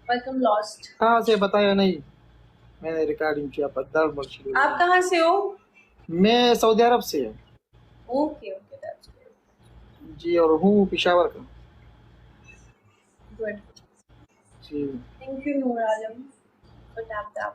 Welcome lost. कहाँ से बताया नहीं, मैंने रिकॉर्डिंग किया पर दर्द मत शुरू आप कहाँ से हो? मैं सऊदी अरब से। ओके ओके, दैट्स जी, और हूँ पिशावर का। गुड। जी। Thank you Noor Alam for tap tap.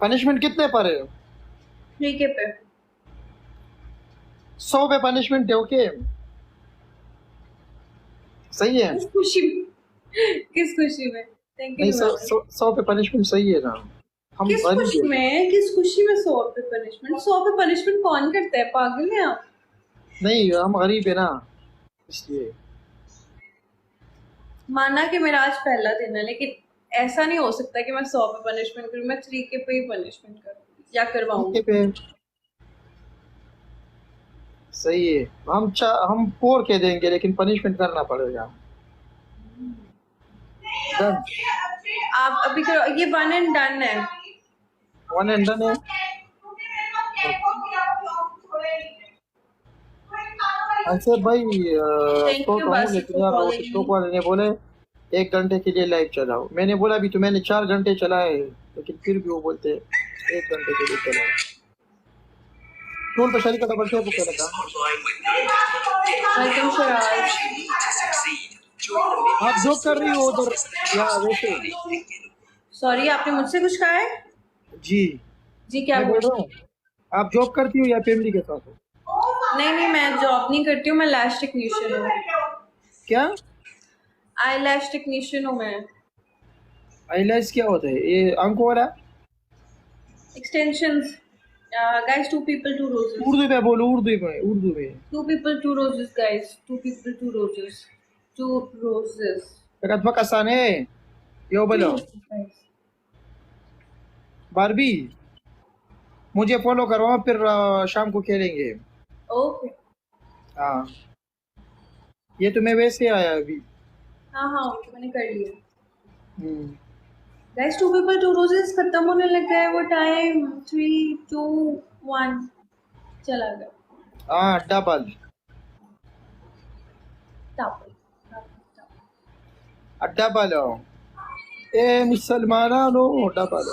Punishment कितने पर है? ठीक है पे 100 पे पनिशमेंट है। ओके, सही है। किस खुशी में? किस खुशी में? थैंक यू नहीं, नूर आलम। 100 पे पनिशमेंट सही है ना। हम किस गरीब खुशी हैं। में? किस खुशी में 100 पे पनिशमेंट? 100 पे पनिशमेंट कौन करता है? पागल है आप? नहीं, हम गरीब है ना, इसलिए। माना कि मेरा आज पहला दिन है, लेकिन ऐसा नहीं हो सकता कि मैं 100 पे पनिशमेंट करूँ। मैं 3 के पे ही पनिशमेंट करूँ या ठीक है करवाऊँ। पे, सही है। हम पोर के देंगे, लेकिन पनिशमेंट करना पड़ेगा। डन। आप अभी करो, ये 1 एंड डन है। 1 एंड डन है। ऐसे भाई थैंक तो यू हूँ, बासित लेकिन फॉर यार वो फॉलोइंग टिकटॉक मी। वाले ने बोले 1 घंटे के लिए लाइव चलाओ। मैंने बोला भी तो मैंने 4 घंटे चलाए, लेकिन फिर भी वो बोलते 1 घंटे के लिए चलाओ। टोल पर शरीक का डबल टैप क्या लगा? वेलकम सिराज। आप जॉब कर रही हो उधर या वैसे? सॉरी, आपने मुझसे कुछ कहा है? जी, जी क्या मैं बोल बोल? रहा हूँ, आप जॉब करती हो या फैमिली के साथ हो? नहीं नहीं, मैं जॉब नहीं करती हूँ, मैं लैश टेक्नीशियन हूँ। क्या? आई लैश टेक्नीशियन हूँ मैं। आईलैश क्या होता है ये आंखों वाला? Extensions. Guys, 2 people 2 roses। Urdu में बोलो, उर्दू में 2 people 2 roses guys, 2 people 2 roses। 2 roses। Dekat Makassar yo 2 बोलो। roses guys। बारबी, मुझे फॉलो करो, फिर शाम को खेलेंगे। ओके। हाँ, ये तो मैं वैसे आया अभी। हाँ हाँ, ओके, मैंने कर लिया। हम्म, गाइस, 2 people 2 roses खत्म होने लगा है वो टाइम। 3 2 1 चला गया। हाँ, डबल टप। डबल ए मुसलमानो डबल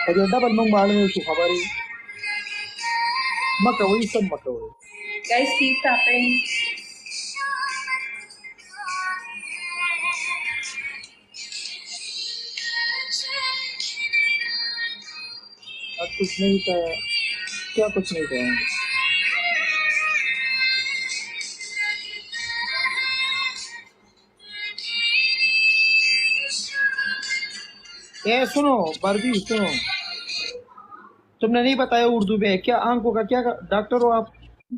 अरे डबल मंग मालूम है खबरी मकवई सब मकवई। Guys keep tapping. अब कुछ नहीं था, क्या कुछ नहीं था। ए सुनो, बारबी सुनो, तुमने नहीं बताया उर्दू में क्या आंखों का क्या डॉक्टर हो आप?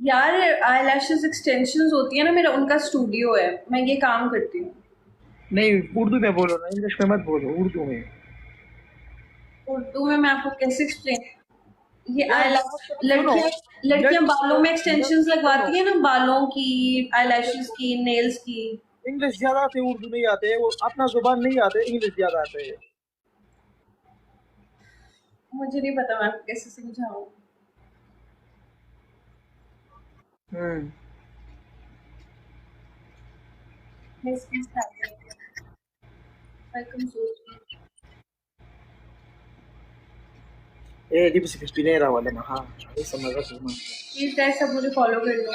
यार, आई लैशेस एक्सटेंशंस होती है ना, मेरा उनका स्टूडियो है, मैं ये काम करती हूँ। नहीं, उर्दू में बोलो ना, इंग्लिश में मत बोलो, उर्दू में। उर्दू में मैं आपको कैसे एक्सप्लेन? ये यार आई बात करो, सुनो। लड़कियां लड़कियां बालों में एक्सटेंशंस सुनो, लगवाती है ना, बालों की, आई लैशेस की, नेल्स की। इंग्लिश ज्यादा आते, उर्दू नहीं आते, वो अपना जुबान नहीं आते, इंग्लिश ज्यादा आते है। मुझे नहीं पता मैं आपको कैसे समझाऊं। हम्म, वेलकम सोची। ए di bisa spinera wala maha ay sa mga suma। Please guys, सब मुझे फॉलो कर लो।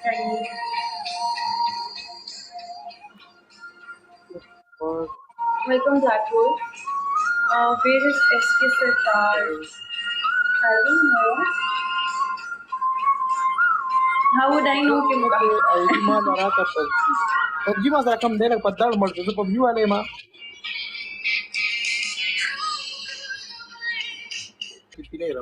Kindly। और welcome black hole. Where is SK Sarkar? I don't know. How would I know कि के ay di ma narata pag di ma sa kam dela padal mo so pag yu ale ma spinera